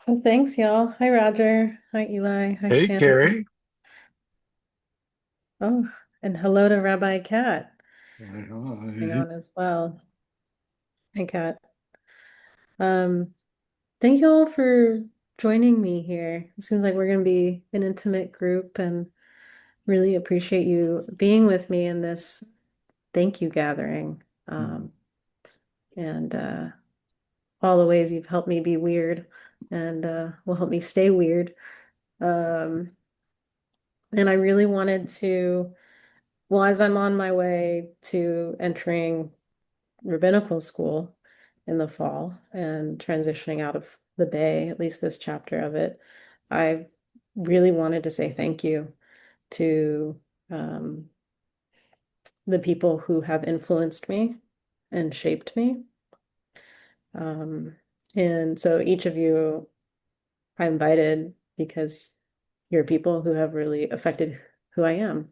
So thanks, y'all. Hi, Roger. Hi, Eli. Hi, Hey, Shannon. Carey. Oh, and hello to Rabbi Kat coming Hi. on as well. Hi, Kat. Um, thank you all for joining me here. It seems like we're going to be an intimate group and really appreciate you being with me in this thank you gathering. And all the ways you've helped me be weird and will help me stay weird. Um, and I really wanted to. Well, as I'm on my way to entering rabbinical school in the fall and transitioning out of the Bay, at least this chapter of it, I really wanted to say thank you to the people who have influenced me and shaped me. Um, and so each of you I invited because you're people who have really affected who I am.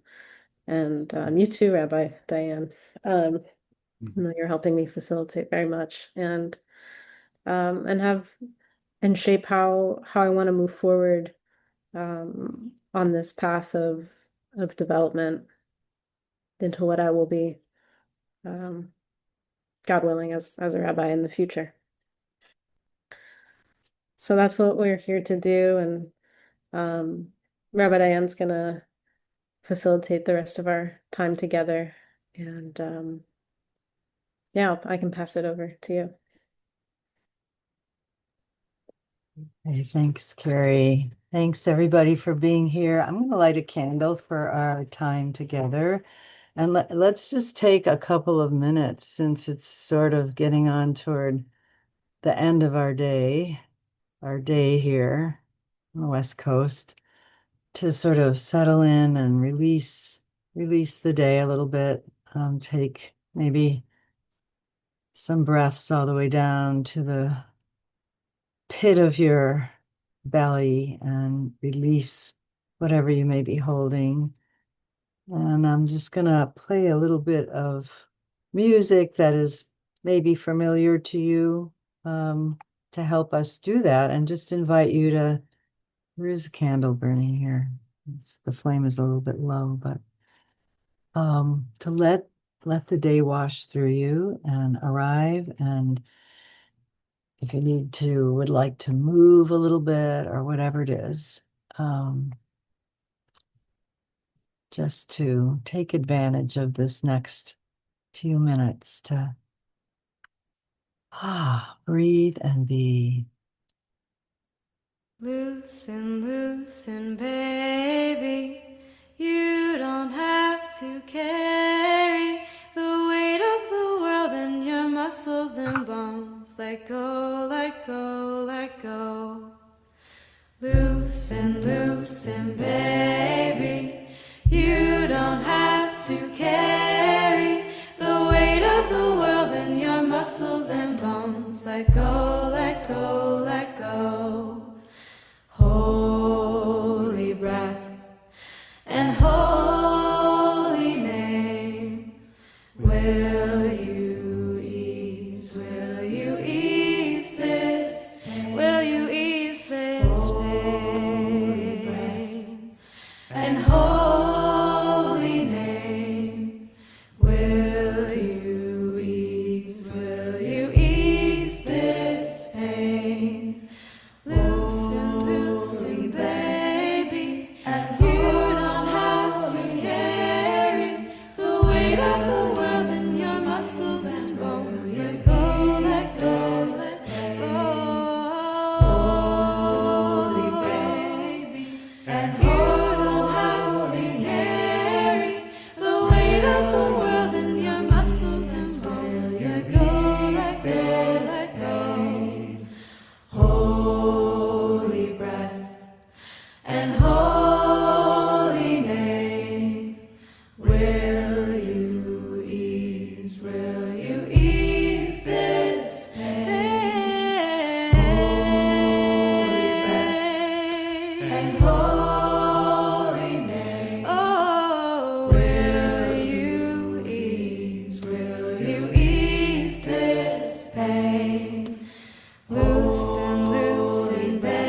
And you too, Rabbi Diane. Um, No, you're helping me facilitate very much and have and shape how I want to move forward on this path of development into what I will be, um, God willing, as a rabbi in the future. So that's what we're here to do, and Rabbi Diane's gonna facilitate the rest of our time together, and yeah, I can pass it over to you. Hey, thanks, Carrie. Thanks, everybody, for being here. I'm going to light a candle for our time together. And let's just take a couple of minutes since it's sort of getting on toward the end of our day here on the West Coast, to sort of settle in and release the day a little bit. Take maybe some breaths all the way down to the pit of your belly and release whatever you may be holding. And I'm just going to play a little bit of music that is maybe familiar to you, um, to help us do that. And just invite you to, there is a candle burning here. The flame is a little bit low, but to let the day wash through you and arrive. And if you would like to move a little bit or whatever it is, um, just to take advantage of this next few minutes to breathe and be. Loosen, loosen, baby. You don't have to carry the weight of the world in your muscles and bones. Let go, let go, let go. Loosen, loosen, baby. You don't have to carry the weight of the world in your muscles and bones. Let go, let go, let go. Holy breath and holy name. Will you ease this? Will you ease this pain? And holy name. Will you ease this pain? Loosen, loosen, baby. And you don't have to carry the weight of the world in your muscles and bones. Let go, let go, let go. Holy baby. And you don't have to carry the weight of the world in your muscles and bones. Let go, let go, let go. Holy breath and holy name. Will you ease this pain? Holy breath and holy name. Oh, will you ease this pain? Loosen, loosen, baby.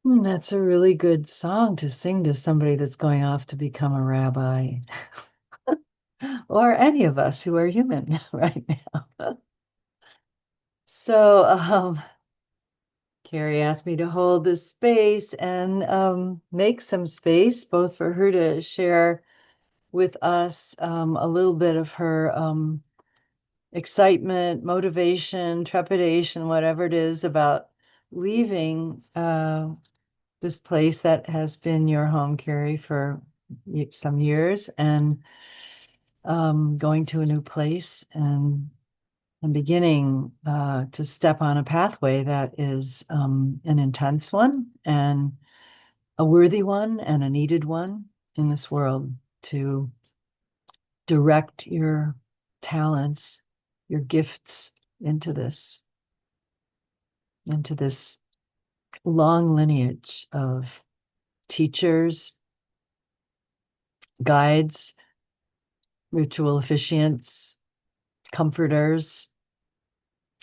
That's a really good song to sing to somebody that's going off to become a rabbi, or any of us who are human right now. So, Carrie asked me to hold this space and make some space, both for her to share with us a little bit of her excitement, motivation, trepidation, whatever it is about leaving this place that has been your home, Carrie, for some years, and going to a new place and beginning to step on a pathway that is an intense one and a worthy one and a needed one in this world to direct your talents, your gifts into this long lineage of teachers, guides, ritual officiants, comforters,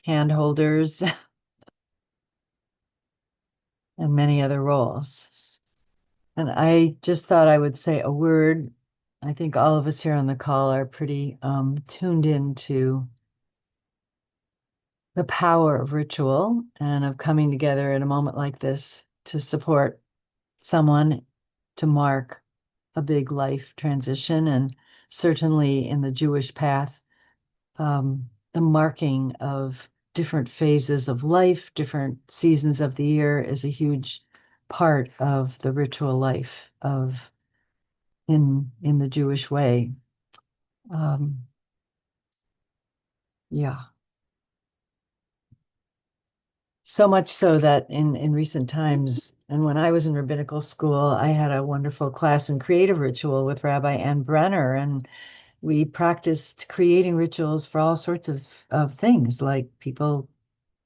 handholders, and many other roles. And I just thought I would say a word. I think all of us here on the call are pretty tuned into the power of ritual and of coming together at a moment like this to support someone to mark a big life transition. And certainly in the Jewish path, the marking of different phases of life, different seasons of the year is a huge part of the ritual life of in the Jewish way. Um, yeah. So much so that in recent times, and when I was in rabbinical school, I had a wonderful class in creative ritual with Rabbi Ann Brenner, and we practiced creating rituals for all sorts of things, like people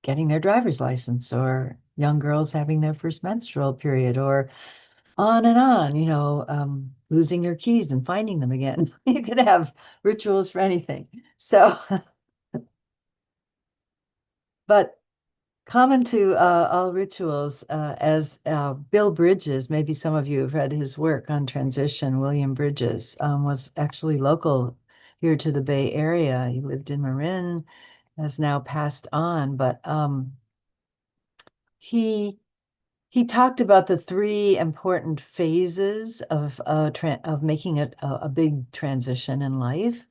getting their driver's license, or young girls having their first menstrual period, or on and on, losing your keys and finding them again. You could have rituals for anything. So, but common to all rituals, as Bill Bridges, maybe some of you have read his work on transition. William Bridges was actually local here to the Bay Area. He lived in Marin, has now passed on, but he he talked about the three important phases of making it a big transition in life.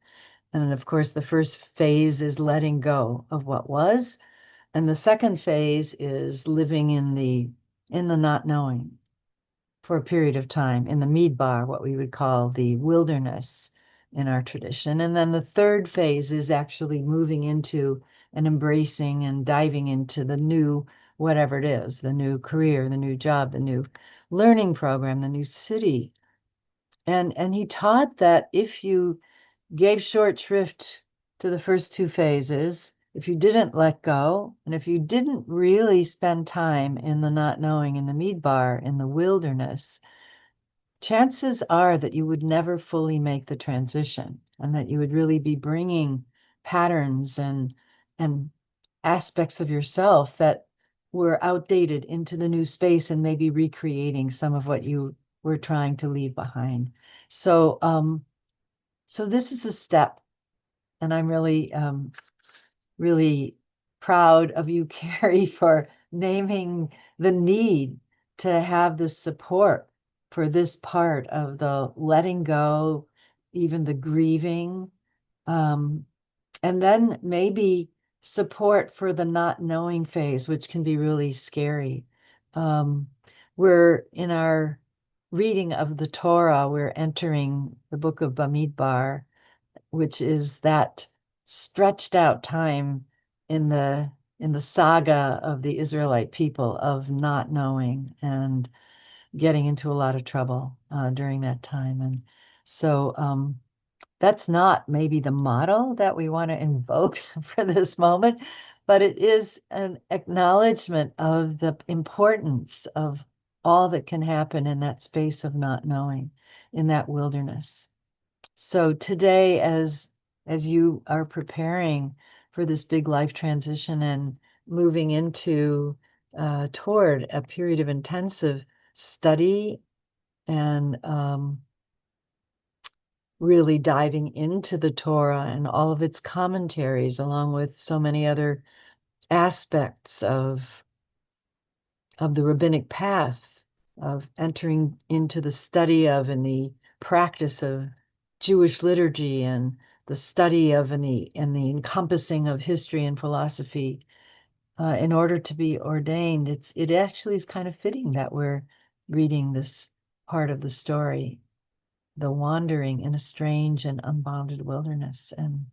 And of course, the first phase is letting go of what was. And the second phase is living in the not knowing for a period of time in the midbar, what we would call the wilderness in our tradition. And then the third phase is actually moving into and embracing and diving into the new, whatever it is, the new career, the new job, the new learning program, the new city. And he taught that if you gave short shrift to the first two phases, if you didn't let go, and if you didn't really spend time in the not knowing, in the midbar, in the wilderness, chances are that you would never fully make the transition, and that you would really be bringing patterns and aspects of yourself that were outdated into the new space and maybe recreating some of what you were trying to leave behind. So this is a step, and I'm really proud of you, Carrie, for naming the need to have this support for this part of the letting go, even the grieving, um, and then maybe support for the not knowing phase, which can be really scary. Um, we're in our reading of the Torah, we're entering the book of Bamidbar, which is that stretched out time in the saga of the Israelite people of not knowing and getting into a lot of trouble during that time. And so that's not maybe the model that we want to invoke for this moment, but it is an acknowledgement of the importance of all that can happen in that space of not knowing, in that wilderness. So today, as you are preparing for this big life transition and moving into toward a period of intensive study and really diving into the Torah and all of its commentaries, along with so many other aspects of the rabbinic path, of entering into the study of and the practice of Jewish liturgy and the study of and the encompassing of history and philosophy in order to be ordained. It actually is kind of fitting that we're reading this part of the story, the wandering in a strange and unbounded wilderness, and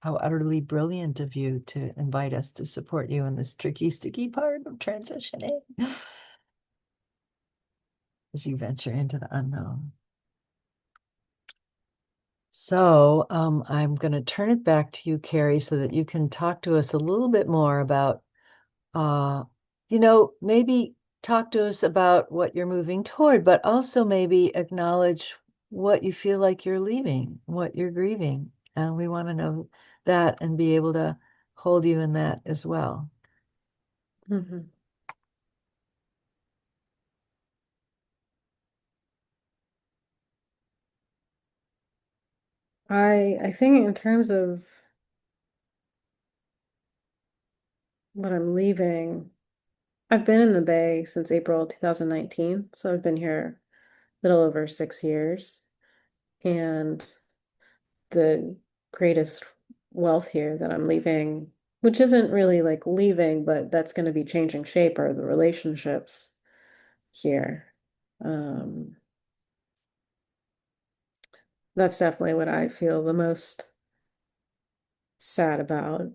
how utterly brilliant of you to invite us to support you in this tricky, sticky part of transitioning as you venture into the unknown. So I'm going to turn it back to you, Carey, so that you can talk to us a little bit more about, uh, maybe talk to us about what you're moving toward, but also maybe acknowledge what you feel like you're leaving, what you're grieving. And we want to know that and be able to hold you in that as well. Mhm. I think in terms of what I'm leaving, I've been in the Bay since April 2019, so I've been here a little over 6 years. And the greatest wealth here that I'm leaving, which isn't really like leaving, but that's going to be changing shape, are the relationships here. Um, that's definitely what I feel the most sad about.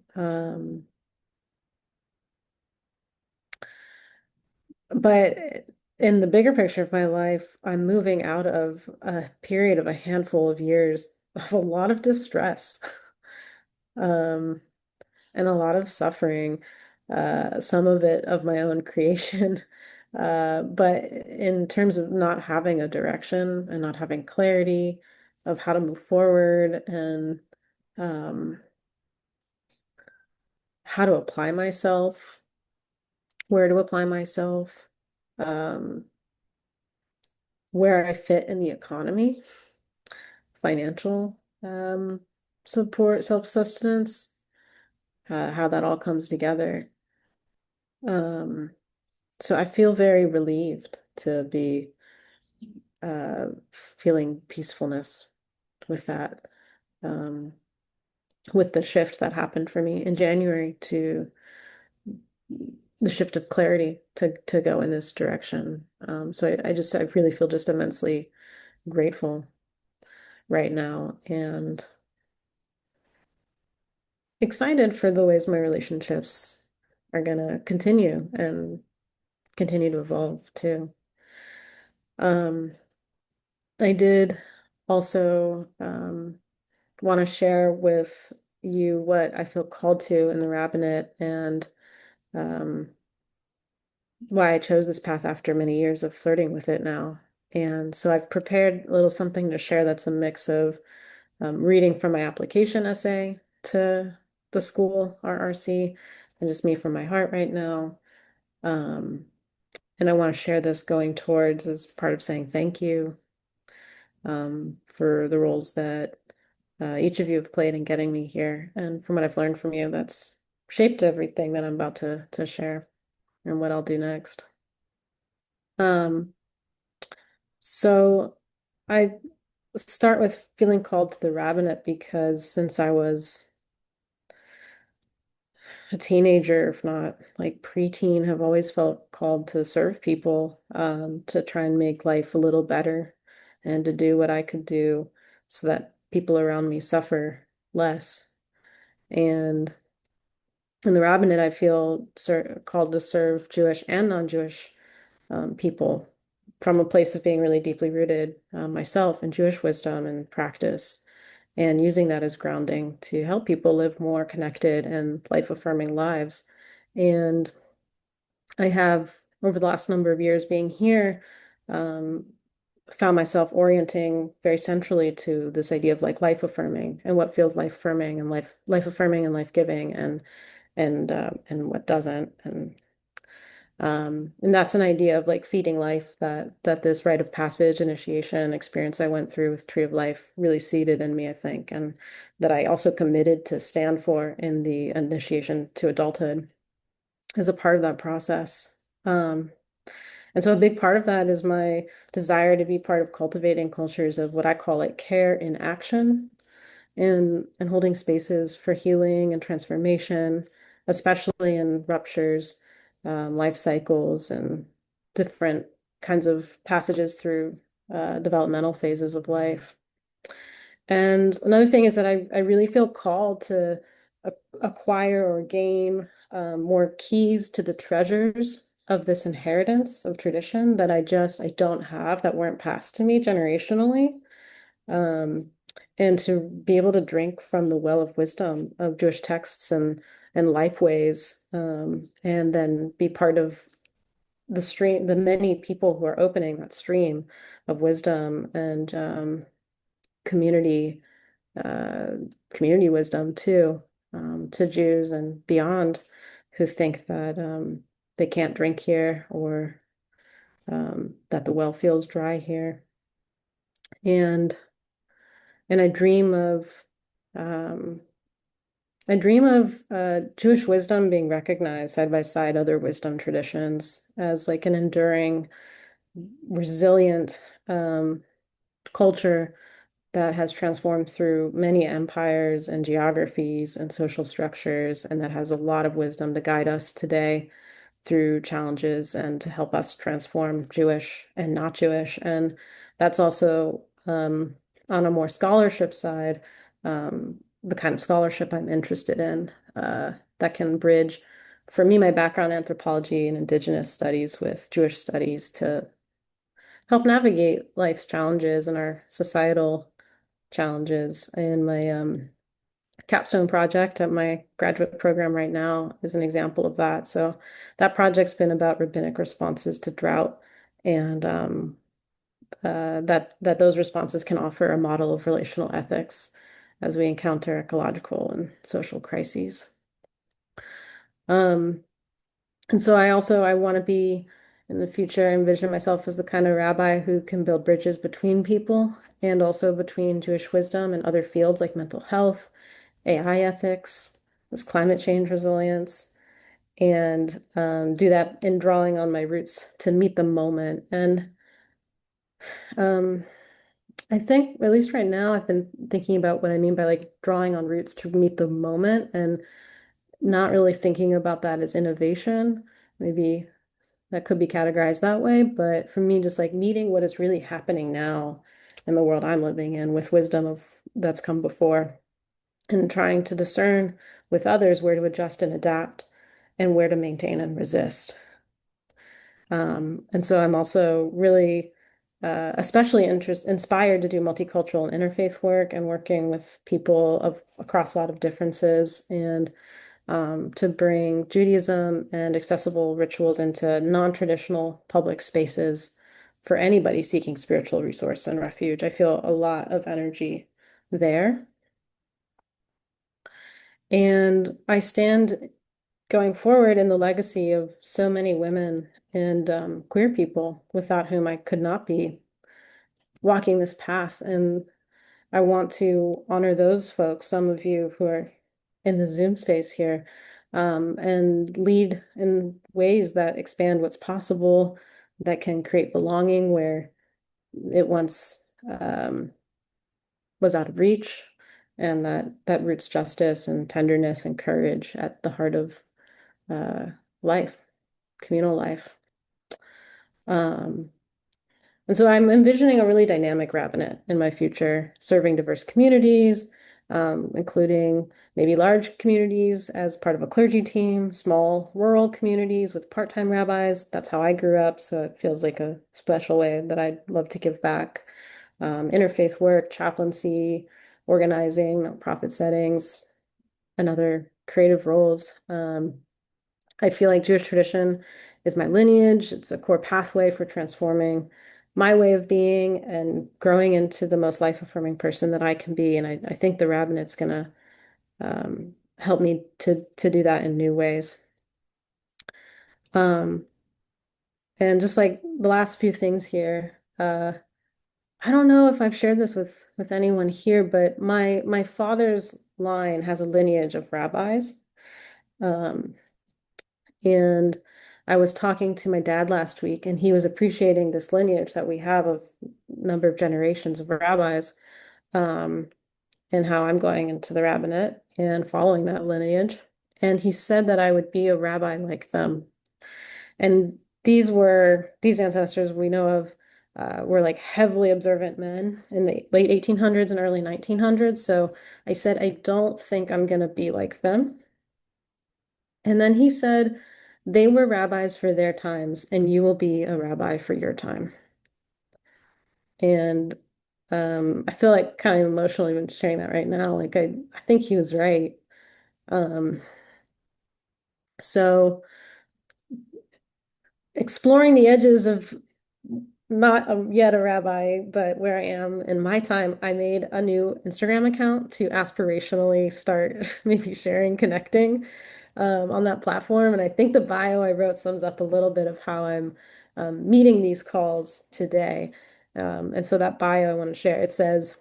But in the bigger picture of my life, I'm moving out of a period of a handful of years of a lot of distress. Um, and a lot of suffering, some of it of my own creation. But in terms of not having a direction and not having clarity of how to move forward and um, how to apply myself, where to apply myself, um, where I fit in the economy, financial support, self-sustenance, how that all comes together. Um, So I feel very relieved to be feeling peacefulness with that, um, with the shift that happened for me in January to the shift of clarity to go in this direction. So I really feel just immensely grateful right now and excited for the ways my relationships are gonna continue and continue to evolve too. Um, I did also want to share with you what I feel called to in the rabbinate and um, why I chose this path after many years of flirting with it now. And so I've prepared a little something to share that's a mix of reading from my application essay to the school, RRC, and just me from my heart right now. Um, and I want to share this going towards as part of saying thank you for the roles that each of you have played in getting me here. And from what I've learned from you, that's shaped everything that I'm about to share and what I'll do next. Um, so I start with feeling called to the rabbinate because since I was a teenager, if not like preteen, have always felt called to serve people, to try and make life a little better and to do what I could do so that people around me suffer less. And in the rabbinate, I feel called to serve Jewish and non-Jewish people from a place of being really deeply rooted myself in Jewish wisdom and practice, and using that as grounding to help people live more connected and life-affirming lives. And I have, over the last number of years being here, um, found myself orienting very centrally to this idea of like life affirming and what feels life affirming and life affirming and life giving and what doesn't. And And that's an idea of like feeding life that this rite of passage initiation experience I went through with Tree of Life really seeded in me, I think, and that I also committed to stand for in the initiation to adulthood as a part of that process. Um, and so a big part of that is my desire to be part of cultivating cultures of what I call like care in action and holding spaces for healing and transformation, especially in ruptures, life cycles, and different kinds of passages through developmental phases of life. And another thing is that I really feel called to acquire or gain more keys to the treasures of this inheritance of tradition that I don't have that weren't passed to me generationally. Um, and to be able to drink from the well of wisdom of Jewish texts and life ways, and then be part of the stream, the many people who are opening that stream of wisdom and community, uh, community wisdom too, to Jews and beyond who think that they can't drink here or that the well feels dry here. And and um, I dream of Jewish wisdom being recognized side by side other wisdom traditions as like an enduring, resilient culture that has transformed through many empires and geographies and social structures, and that has a lot of wisdom to guide us today through challenges and to help us transform Jewish and not Jewish. And that's also on a more scholarship side, the kind of scholarship I'm interested in that can bridge, for me, my background in anthropology and indigenous studies with Jewish studies to help navigate life's challenges and our societal challenges. And my capstone project at my graduate program right now is an example of that. So that project's been about rabbinic responses to drought and that those responses can offer a model of relational ethics as we encounter ecological and social crises. Um, and so I want to be in the future, envision myself as the kind of rabbi who can build bridges between people and also between Jewish wisdom and other fields like mental health, AI ethics, this climate change resilience, and do that in drawing on my roots to meet the moment. And um, I think, at least right now, I've been thinking about what I mean by like drawing on roots to meet the moment and not really thinking about that as innovation. Maybe that could be categorized that way, but for me, just like meeting what is really happening now in the world I'm living in with wisdom of that's come before and trying to discern with others where to adjust and adapt and where to maintain and resist. And so I'm also really especially inspired to do multicultural and interfaith work and working with people of across a lot of differences and to bring Judaism and accessible rituals into non-traditional public spaces for anybody seeking spiritual resource and refuge. I feel a lot of energy there. And I stand going forward in the legacy of so many women and queer people without whom I could not be walking this path. And I want to honor those folks, some of you who are in the Zoom space here, and lead in ways that expand what's possible, that can create belonging where it once was out of reach, and that roots justice and tenderness and courage at the heart of uh, life, communal life. Um, and so I'm envisioning a really dynamic rabbinate in my future, serving diverse communities, including maybe large communities as part of a clergy team, small rural communities with part-time rabbis. That's how I grew up, so it feels like a special way that I'd love to give back. Interfaith work, chaplaincy, organizing, nonprofit settings, and other creative roles. I feel like Jewish tradition is my lineage. It's a core pathway for transforming my way of being and growing into the most life-affirming person that I can be. And I think the rabbinate's gonna help me to do that in new ways. Um, And just like the last few things here, I don't know if I've shared this with anyone here, but my father's line has a lineage of rabbis. Um, and I was talking to my dad last week, and he was appreciating this lineage that we have of number of generations of rabbis, um, and how I'm going into the rabbinate and following that lineage. And he said that I would be a rabbi like them. And these ancestors we know of were like heavily observant men in the late 1800s and early 1900s. So I said, I don't think I'm going to be like them. And then he said, they were rabbis for their times, and you will be a rabbi for your time. And I feel like kind of emotionally when sharing that right now. Like I think he was right. Um, so exploring the edges of not yet a rabbi, but where I am in my time, I made a new Instagram account to aspirationally start maybe sharing, connecting on that platform. And I think the bio I wrote sums up a little bit of how I'm meeting these calls today. And so that bio I want to share. It says,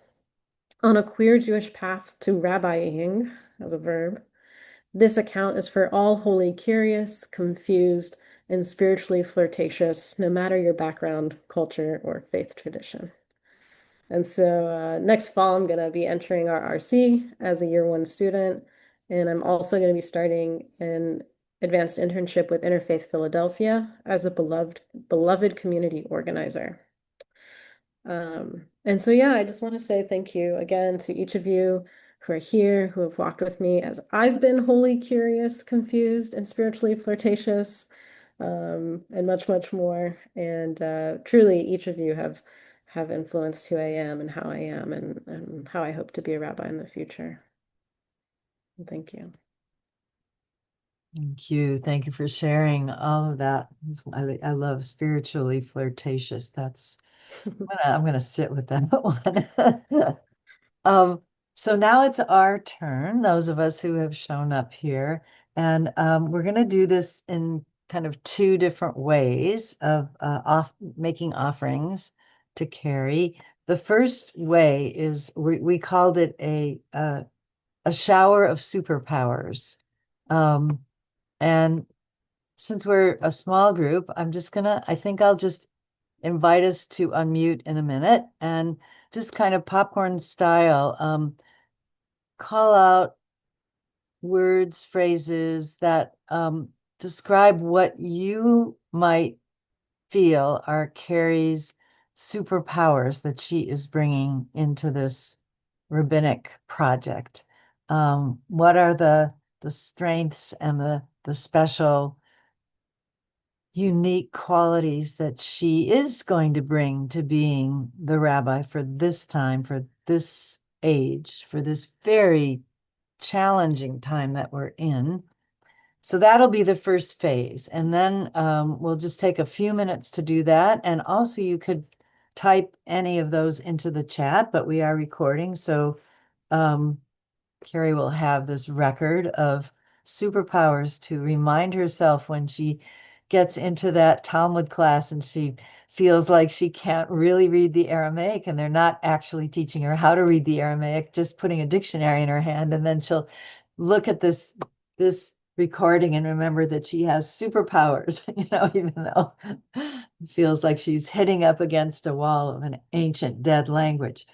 on a queer Jewish path to rabbiing, as a verb, this account is for all wholly curious, confused, and spiritually flirtatious, no matter your background, culture, or faith tradition. And so next fall, I'm going to be entering our RC as a year one student. And I'm also going to be starting an advanced internship with Interfaith Philadelphia as a beloved community organizer. And so, yeah, I just want to say thank you again to each of you who are here, who have walked with me as I've been wholly curious, confused, and spiritually flirtatious, and much, much more. And truly, each of you have influenced who I am and how I am and how I hope to be a rabbi in the future. Thank you. Thank you. Thank you for sharing all of that. I love spiritually flirtatious. That's I'm gonna sit with that one. Um, so now it's our turn, those of us who have shown up here, and we're gonna do this in kind of two different ways of making offerings to Carey. The first way is we called it a shower of superpowers. Um, and since we're a small group, I think I'll just invite us to unmute in a minute and just kind of popcorn style, call out words, phrases that describe what you might feel are Carrie's superpowers that she is bringing into this rabbinic project. What are the strengths and the special unique qualities that she is going to bring to being the rabbi for this time, for this age, for this very challenging time that we're in. So that'll be the first phase. And then we'll just take a few minutes to do that. And also, you could type any of those into the chat, but we are recording. So um, Carey will have this record of superpowers to remind herself when she gets into that Talmud class and she feels like she can't really read the Aramaic and they're not actually teaching her how to read the Aramaic, just putting a dictionary in her hand, and then she'll look at this recording and remember that she has superpowers, even though it feels like she's hitting up against a wall of an ancient dead language.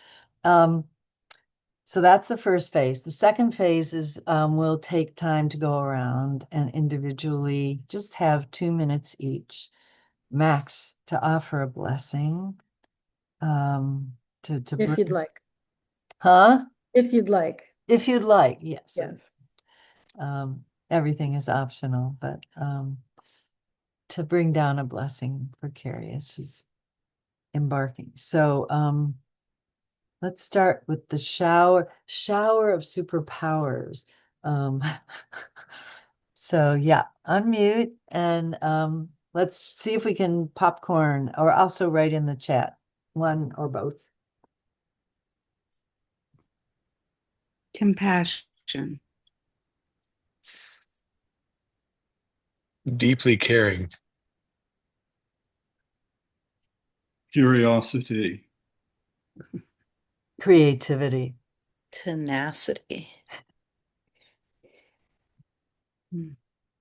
So that's the first phase. The second phase is we'll take time to go around and individually just have 2 minutes each, max, to offer a blessing. To If you'd bring, like. huh? If you'd like. If you'd like, yes. Yes. Everything is optional, but to bring down a blessing for Carrie as she's embarking. So let's start with the shower of superpowers. Um, so yeah, unmute and let's see if we can popcorn or also write in the chat, one or both. Compassion, Deeply caring, Curiosity. Creativity. Tenacity.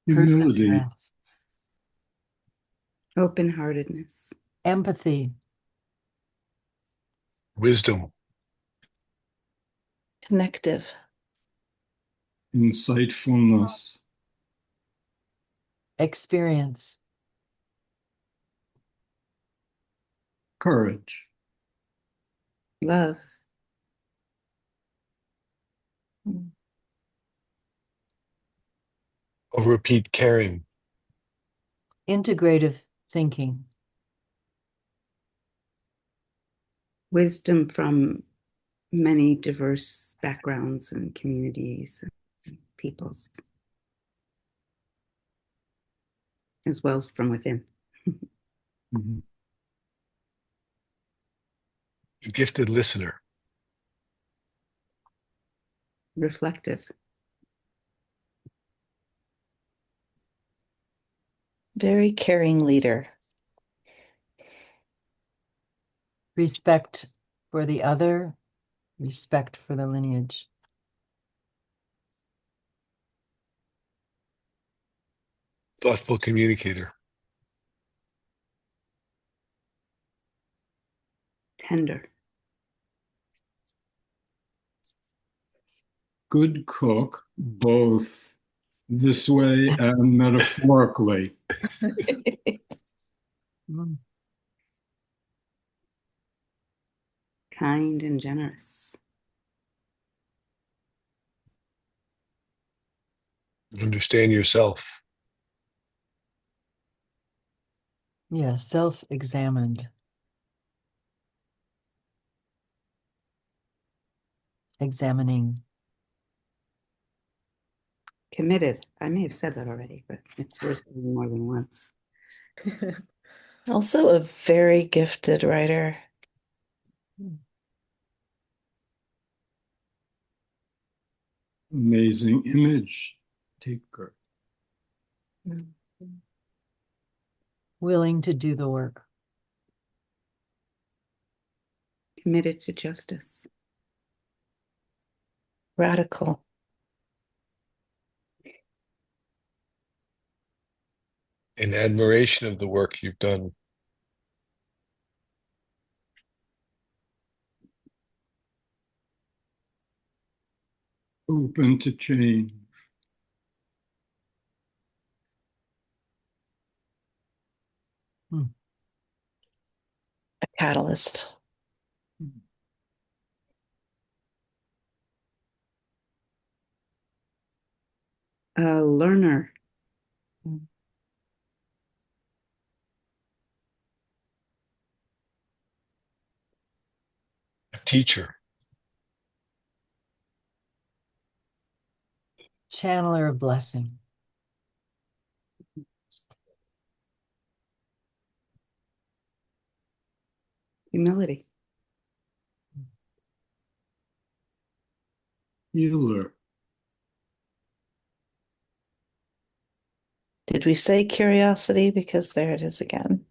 Humility. Perseverance. Open-heartedness. Empathy. Wisdom. Connective. Insightfulness. Experience. Courage. Love. I'll repeat, caring. Integrative thinking. Wisdom from many diverse backgrounds and communities and peoples, as well as from within. Mhm. A gifted listener. Reflective. Very caring leader. Respect for the other. Respect for the lineage. Thoughtful communicator. Tender. Good cook, both this way and metaphorically. Mm. Kind and generous. Understand yourself. Yeah, self-examined. Examining. Committed. I may have said that already, but it's worth saying more than once. Also a very gifted writer. Amazing image taker. Willing to do the work. Committed to justice. Radical. In admiration of the work you've done. Open to change. A catalyst. A learner. A teacher. Channeler of blessing. Humility. Healer. Did we say curiosity? Because there it is again.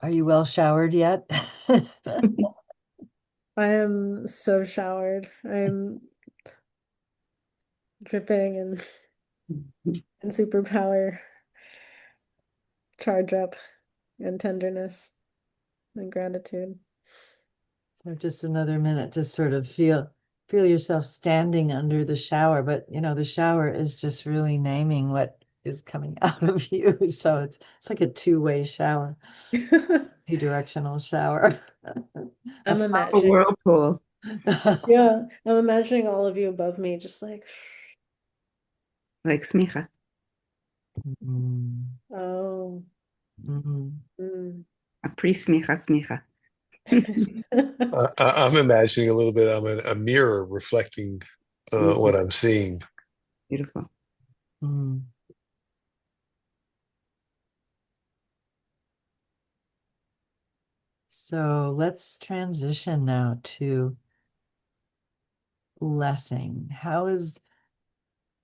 Are you well showered yet? I am so showered. I'm dripping and superpower charge up and tenderness and gratitude. So just another minute to sort of feel yourself standing under the shower, but you know, the shower is just really naming what is coming out of you. So it's like a two-way shower, two-directional shower. I'm A imagining, whirlpool. yeah, I'm imagining all of you above me, just like, Like smicha. Mm, oh, mhm. mm. A pre-smicha smicha. I'm imagining a little bit. I'm a mirror reflecting what I'm seeing. Beautiful. Mm. So let's transition now to blessing. How is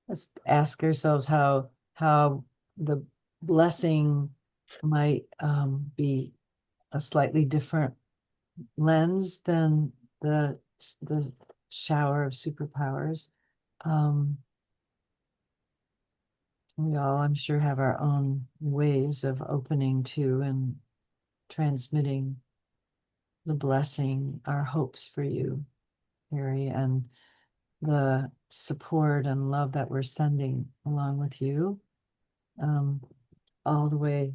let's ask ourselves how the blessing might be a slightly different lens than the shower of superpowers. Um, we all, I'm sure, have our own ways of opening to and transmitting the blessing, our hopes for you, Carey, and the support and love that we're sending along with you, um, all the way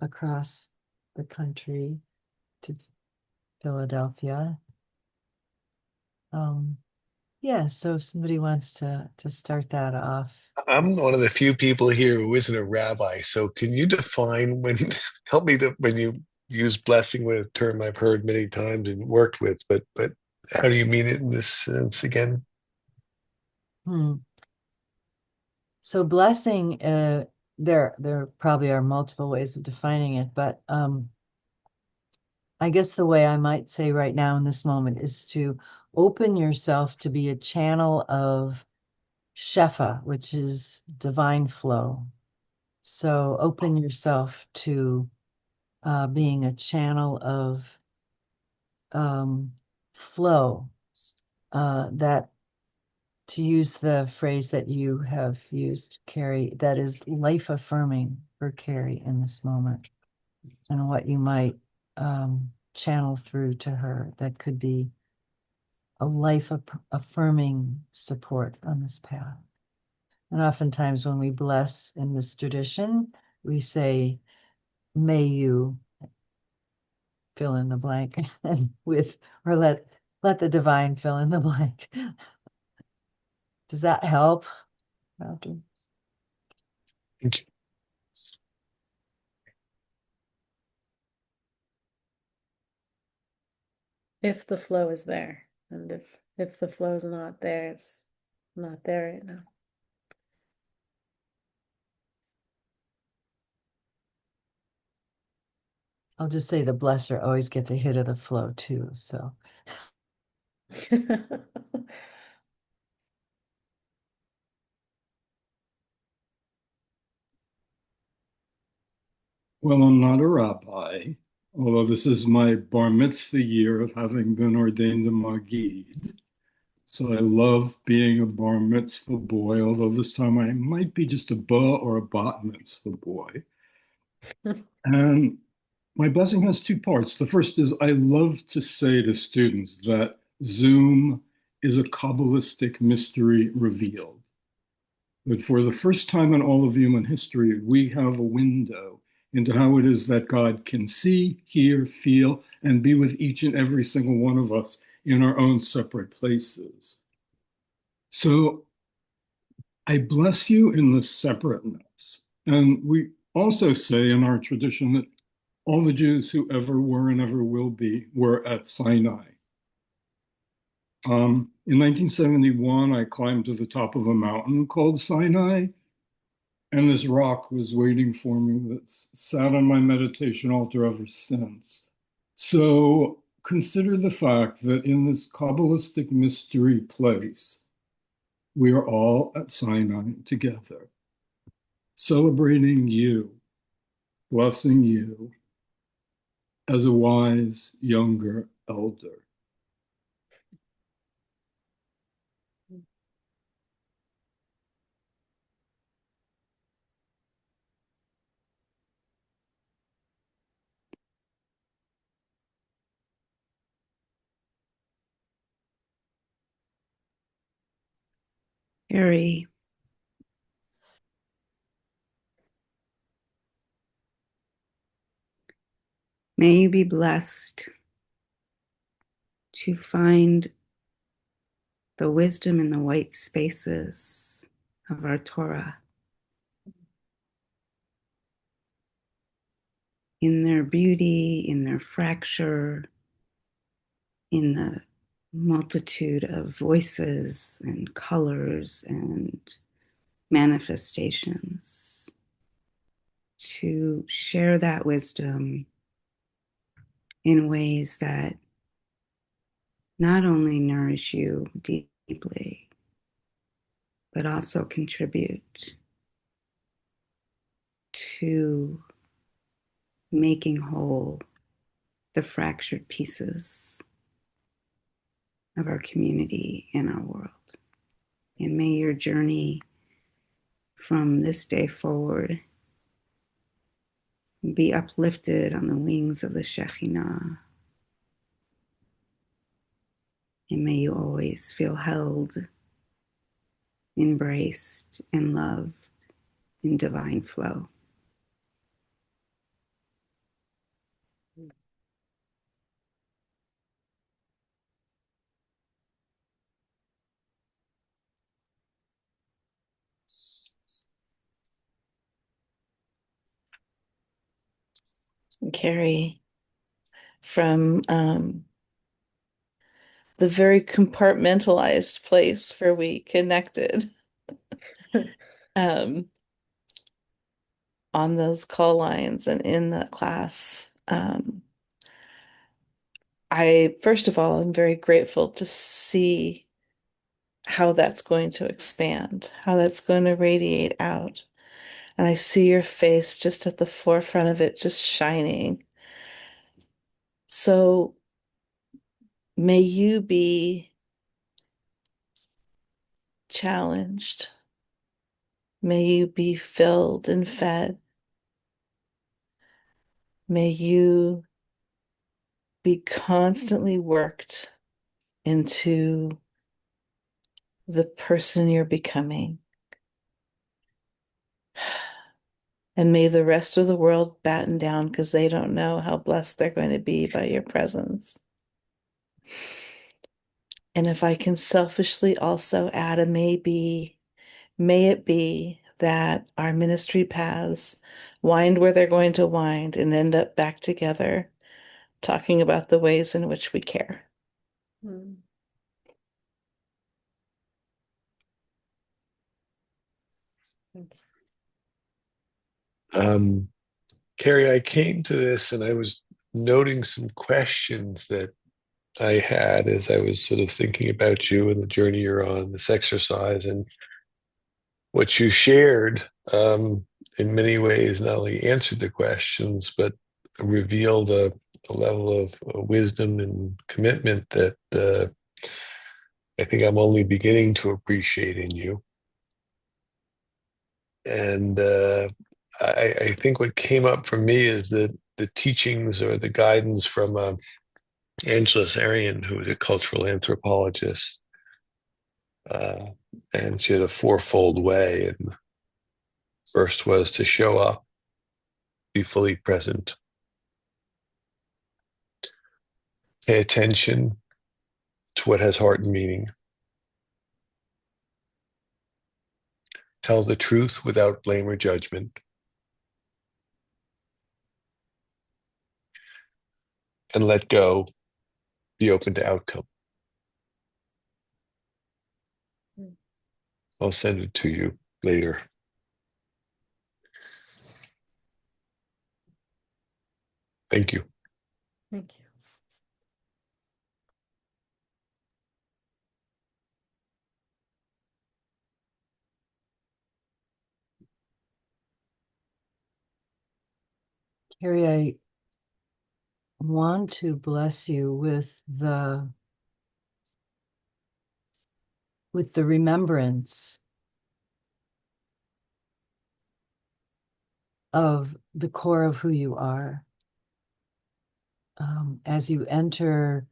across the country to Philadelphia. Um, yeah, so if somebody wants to start that off. I'm one of the few people here who isn't a rabbi. So can you define when, help me to, when you use blessing with a term I've heard many times and worked with, but how do you mean it in this sense again? Hmm. So blessing, there probably are multiple ways of defining it, but I guess the way I might say right now in this moment is to open yourself to be a channel of Shefa, which is divine flow. So open yourself to being a channel of flow, that, to use the phrase that you have used, Carey, that is life affirming for Carey in this moment, and what you might channel through to her that could be a life affirming support on this path. And oftentimes, when we bless in this tradition, we say, may you fill in the blank, and with, or let the divine fill in the blank. Does that help? Malcolm? If the flow is there, and if the flow is not there, it's not there right now. I'll just say the blesser always gets a hit of the flow too. So Well, I'm not a rabbi, although this is my bar mitzvah year of having been ordained a Maggid. So I love being a bar mitzvah boy, although this time I might be just a bar or a bat mitzvah boy. And my blessing has two parts. The first is I love to say to students that Zoom is a Kabbalistic mystery revealed. That for the first time in all of human history, we have a window into how it is that God can see, hear, feel, and be with each and every single one of us in our own separate places. So I bless you in the separateness. And we also say in our tradition that all the Jews who ever were and ever will be were at Sinai. In 1971, I climbed to the top of a mountain called Sinai, and this rock was waiting for me that's sat on my meditation altar ever since. So consider the fact that in this Kabbalistic mystery place, we are all at Sinai together, celebrating you, blessing you as a wise younger elder. Carey, may you be blessed to find the wisdom in the white spaces of our Torah, in their beauty, in their fracture, in the multitude of voices and colors and manifestations, to share that wisdom in ways that not only nourish you deeply, but also contribute to making whole the fractured pieces of our community and our world. And may your journey from this day forward be uplifted on the wings of the Shekhinah. And may you always feel held, embraced, and loved in divine flow. Carey, from the very compartmentalized place where we connected um, on those call lines and in the class. I, first of all, am very grateful to see how that's going to expand, how that's going to radiate out. And I see your face just at the forefront of it, just shining. So may you be challenged. May you be filled and fed. May you be constantly worked into the person you're becoming. And may the rest of the world batten down because they don't know how blessed they're going to be by your presence. And if I can selfishly also add a maybe, may it be that our ministry paths wind where they're going to wind and end up back together, talking about the ways in which we care. Mm. Thank Carey, I came to this and I was noting some questions that I had as I was sort of thinking about you and the journey you're on, this exercise, and what you shared in many ways not only answered the questions, but revealed a level of wisdom and commitment that I think I'm only beginning to appreciate in you. And I think what came up for me is that the teachings or the guidance from Angela Arian, who was a cultural anthropologist, and she had a fourfold way. And first was to show up, be fully present, pay attention to what has heart and meaning, tell the truth without blame or judgment, and let go, be open to outcome. you. I'll send it to you later. Thank you. Thank you. Carrie, I want to bless you with the remembrance of the core of who you are. As you enter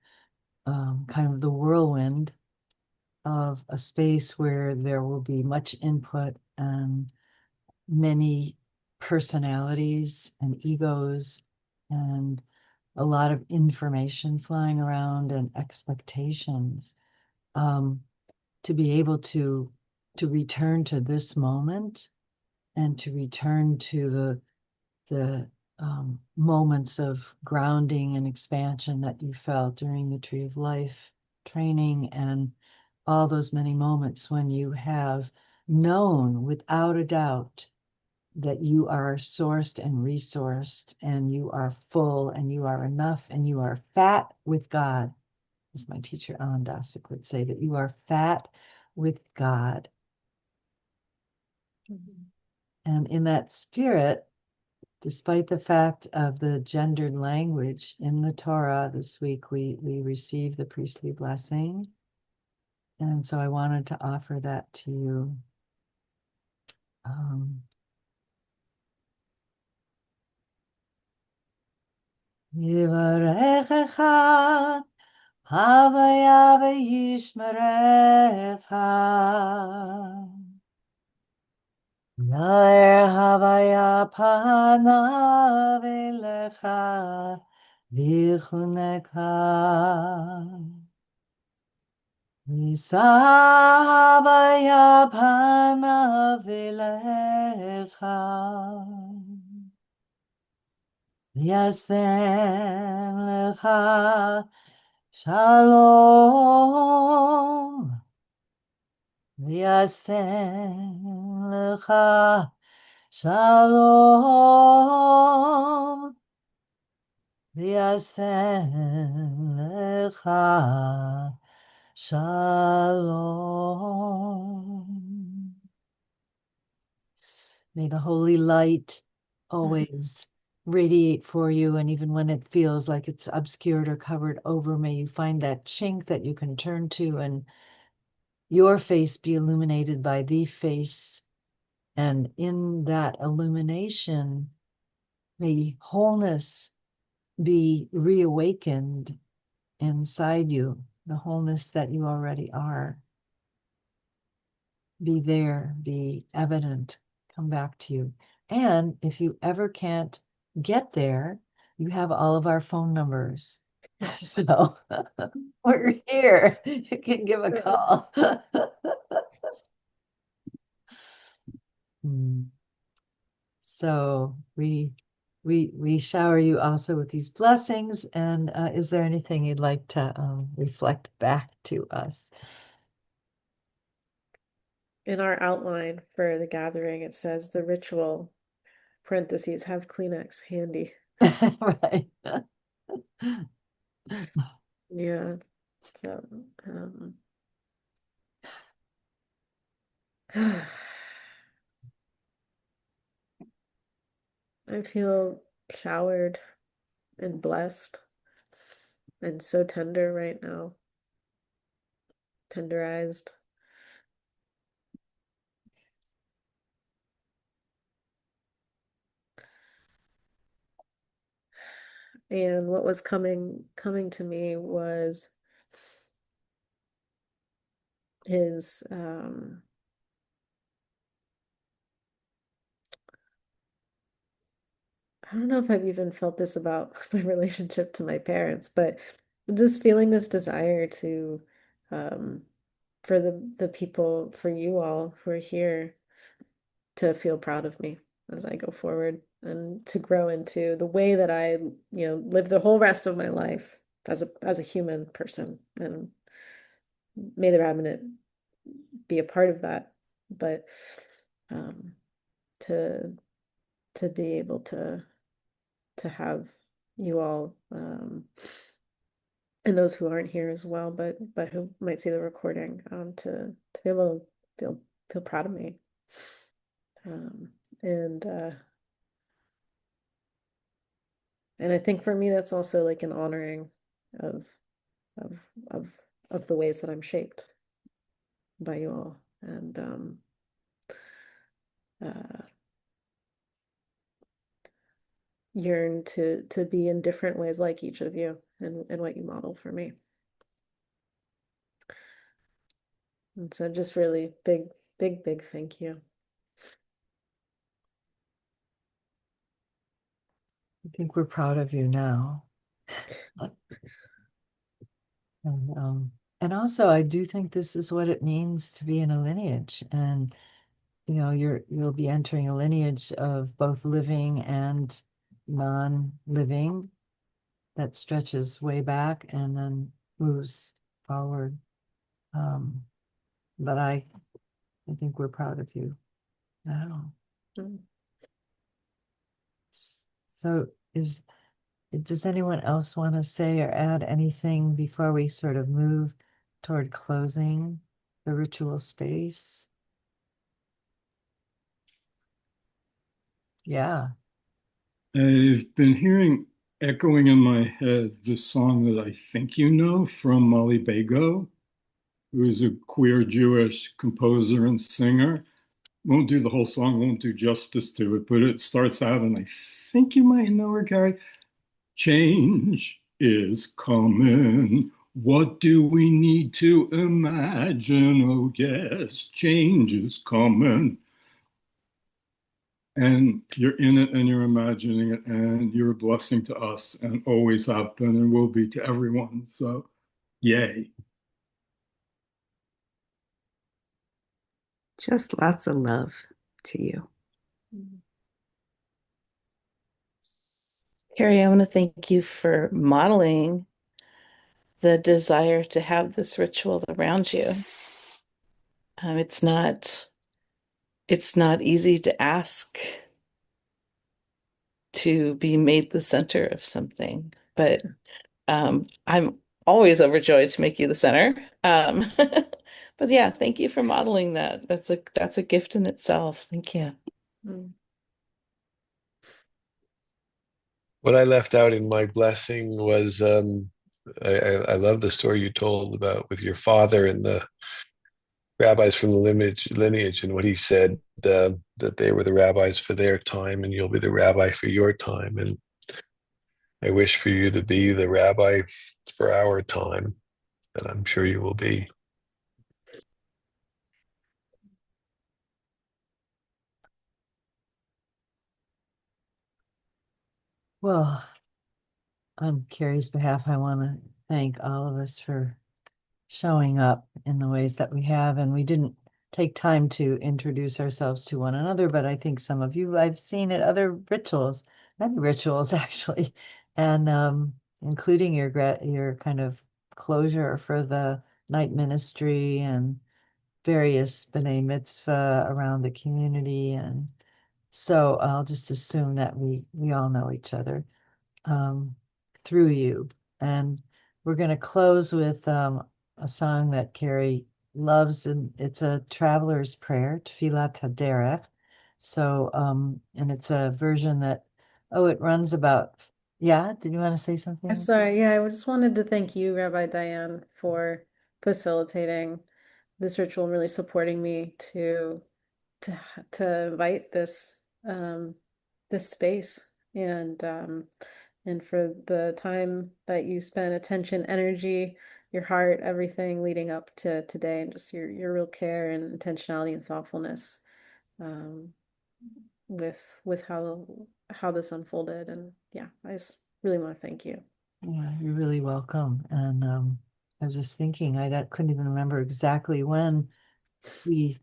kind of the whirlwind of a space where there will be much input and many personalities and egos and a lot of information flying around and expectations, to be able to return to this moment and to return to the moments of grounding and expansion that you felt during the Tree of Life training, and all those many moments when you have known without a doubt that you are sourced and resourced and you are full and you are enough and you are fat with God. As my teacher Alan Dosick would say, that you are fat with God. And in that spirit, despite the fact of the gendered language in the Torah this week, we received the priestly blessing. And so I wanted to offer that to you. Yivarechecha Havaya v'yishmerecha Yair Havaya panav elecha v'chuneka Yisa Havaya panav elecha Yasem lecha Shalom, Yasem lecha Shalom, Yasem lecha Shalom. May the holy light always radiate for you, and even when it feels like it's obscured or covered over, may you find that chink that you can turn to and your face be illuminated by the face. And in that illumination, may wholeness be reawakened inside you, the wholeness that you already are. Be there, be evident, come back to you. And if you ever can't get there, you have all of our phone numbers. So we're here. You can give a call. So we shower you also with these blessings. And is there anything you'd like to reflect back to us? In our outline for the gathering, it says the ritual, parentheses, have Kleenex handy. Right. Yeah. So, I feel showered and blessed and so tender right now, tenderized. And what was coming to me was his I don't know if I've even felt this about my relationship to my parents, but just feeling this desire to for the people, for you all who are here, to feel proud of me as I go forward and to grow into the way that I, live the whole rest of my life as a human person. And may the rabbinate be a part of that, but um, to be able to have you all and those who aren't here as well, but who might see the recording, to be able to feel proud of me, um, and I think for me that's also like an honoring of of of of the ways that I'm shaped by you all, and uh, yearn to be in different ways like each of you and what you model for me. And so just really big thank you. I think we're proud of you now. And also, I do think this is what it means to be in a lineage. And you'll be entering a lineage of both living and non-living that stretches way back and then moves forward. But I think we're proud of you now. Mm. So does anyone else want to say or add anything before we sort of move toward closing the ritual space? Yeah. I've been hearing echoing in my head this song that I think you know from Molly Bago, who is a queer Jewish composer and singer. Won't do the whole song, won't do justice to it, but it starts out, and I think you might know her, Carey. Change is coming. What do we need to imagine? Oh, yes, change is coming. And you're in it and you're imagining it, and you're a blessing to us, and always have been and will be to everyone. So, yay. Just lots of love to you. Carey, I want to thank you for modeling the desire to have this ritual around you. Um, it's not it's not easy to ask to be made the center of something, but I'm always overjoyed to make you the center. But yeah, thank you for modeling that. That's a gift in itself. Thank you. Mm. What I left out in my blessing was I love the story you told about with your father and the rabbis from the lineage and what he said that they were the rabbis for their time and you'll be the rabbi for your time. And I wish for you to be the rabbi for our time, and I'm sure you will be. Well, on Carrie's behalf, I want to thank all of us for showing up in the ways that we have. And we didn't take time to introduce ourselves to one another, but I think some of you I've seen at other rituals, many rituals actually, and including your kind of closure for the night ministry and various B'nai Mitzvah around the community. And so I'll just assume that we all know each other um, through you. And we're going to close with a song that Carrie loves, and it's a traveler's prayer, Tfilat Haderech. So, and it's a version that, oh, it runs about, yeah, did you want to say I'm something? sorry. Yeah, I just wanted to thank you, Rabbi Diane, for facilitating this ritual and really supporting me to to invite um this space and for the time that you spent, attention, energy, your heart, everything leading up to today, and just your real care and intentionality and thoughtfulness um with how this unfolded. And yeah, I just really want to thank you. Yeah, you're really welcome. And I was just thinking, couldn't even remember exactly when we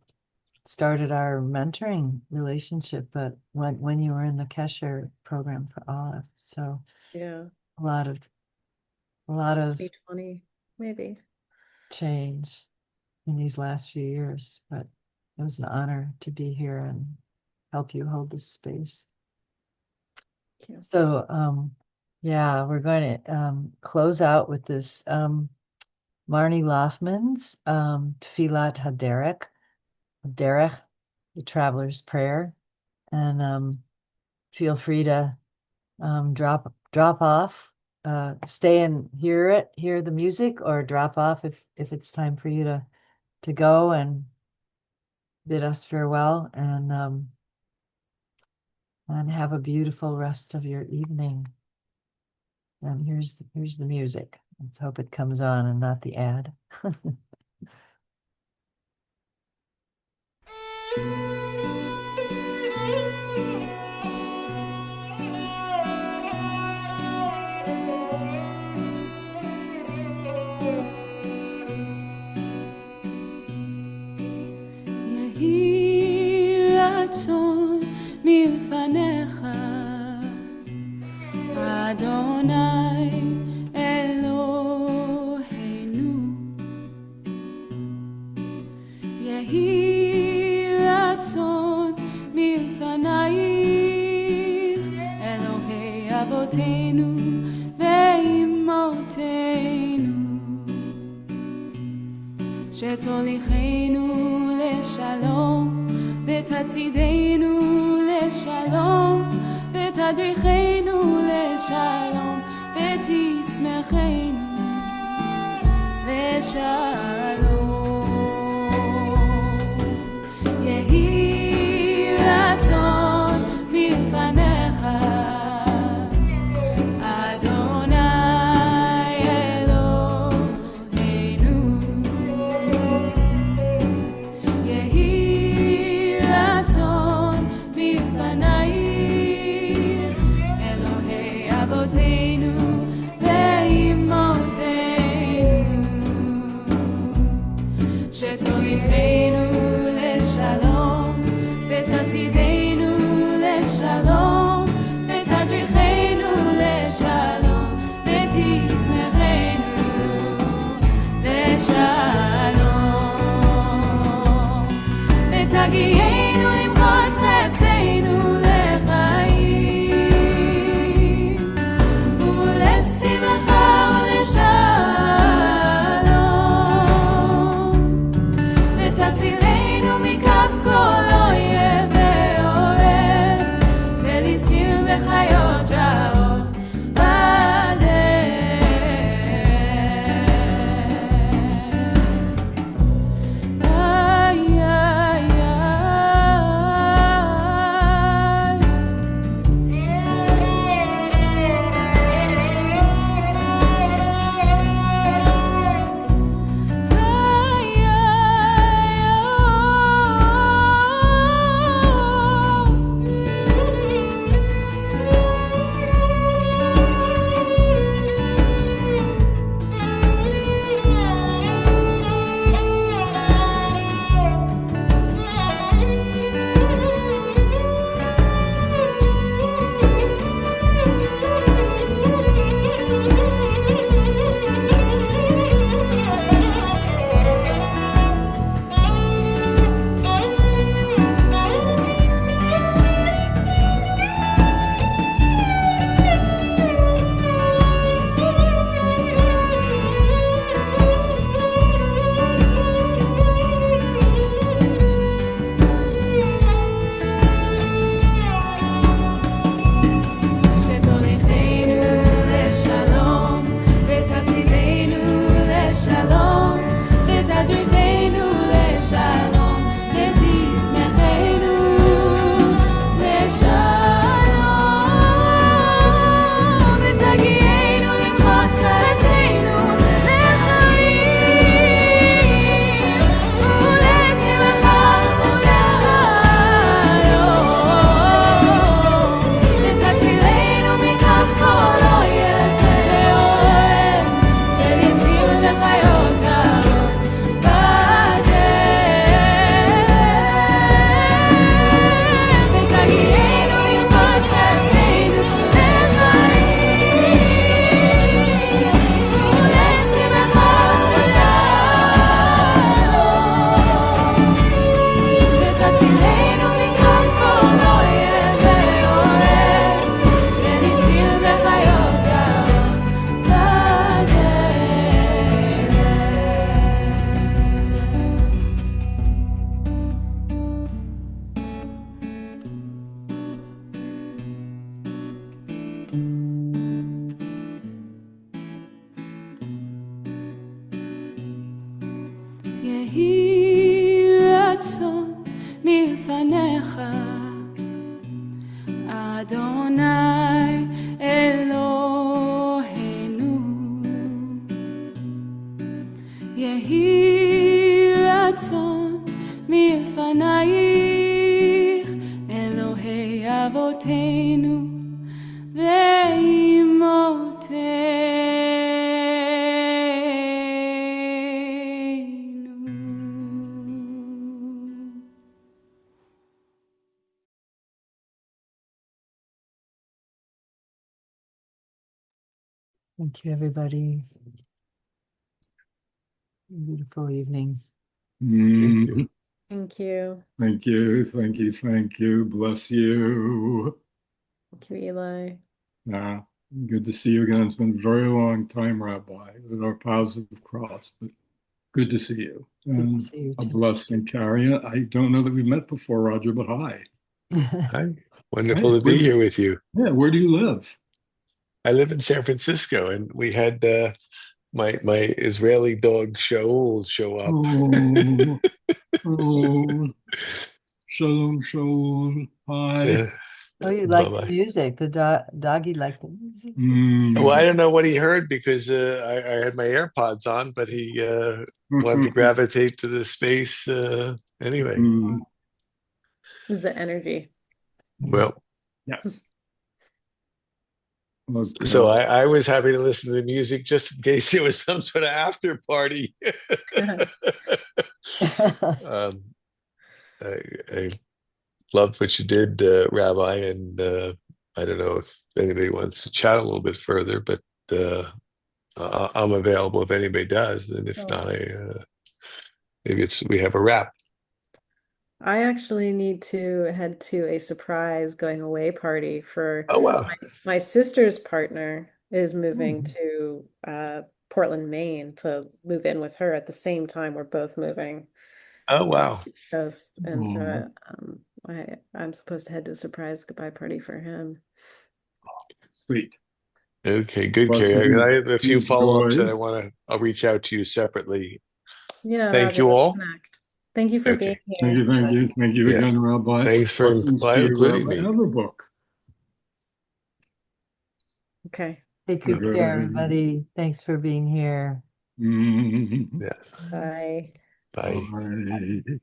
started our mentoring relationship, but when you were in the Kesher program for Olive. So Yeah, a lot of a lot of 2020 maybe. change in these last few years, but it was an honor to be here and help you hold this space. Thank you. So yeah, we're going to close out with this Marnie Loffman's Tfilat Haderech, the Traveler's Prayer, and feel free to drop off, stay and hear the music, or drop off if it's time for you to go and bid us farewell, and have a beautiful rest of your evening. And here's the music. Let's hope it comes on and not the ad. יהי רצון מלפניך, אדוני אלוהינו. יהי רצון מלפנייך, אלוהי אבותינו ואמותינו, שתוליכנו לשלום ותצעידנו לשלום ותדריכנו לשלום, ותשמחנו לשלום. יהי רצון מלפניך, אדוני אלוהינו. יהי רצון מלפנייך, אלוהי אבותינו ואימותינו, שתוליכנו לשלום, ותצעידנו לשלום, ותדריכנו לשלום, ותשמחנו לשלום, ותגיענו למחוז חפצנו לחיים ולשמחה ולשלום, ותצילנו מכף כל אויב ואורב, וליסטים וחיות רעות בדרך. איי איי יהי רצון מלפניך, אדוני אלוהינו. יהי רצון מלפנייך, אלוהי אבותינו ואימותינו. Thank you, everybody. Beautiful evening. Mm, Thank you. thank you, thank you, thank you. Bless you. Thank you, Eli. Good to see you again. It's been a very long time, Rabbi, that our paths have crossed, but good to see you. Good to And see you a too. blessing, Carey. I don't know that we've met before, Roger, but hi. Hi. Hey, Wonderful to be here with you. where do you live? I live in San Francisco, and we had my Israeli dog Shaul show up. Oh, oh, shalom, shalom. Hi. Yeah. Oh, you Bye like the bye. music? The doggy liked the music. Well, I Mm. don't know what he heard because I had my AirPods on, but he wanted to gravitate to the space anyway. Mm. Is the energy. Well, Yes. so Okay. I was happy to listen to the music just in case there was some sort of after party. um, I loved what you did, Rabbi, and I don't know if anybody wants to chat a little bit further, but I'm available if anybody does, and if Oh. not, maybe we have a wrap. I actually need to head to a surprise going away party for Oh wow! my sister's partner is moving Mm. to Portland, Maine to move in with her at the same time we're both moving Oh to wow! the East Coast. And Oh, so I'm supposed to head to a surprise goodbye party for him. sweet. Okay, good, Carey. I Blessings. have a few follow-ups that Enjoy. I'll reach out to you separately. Yeah, Thank Roger, you let's all. connect. Thank you for being Okay. Thank here. you, thank you. Thank you Yeah. again, Rabbi. Thanks for Blessings to you, including Rabbi me. Everbook. Okay, Take good care, Good. everybody. Thanks for being here. Mm. Yeah. bye. Bye. Bye.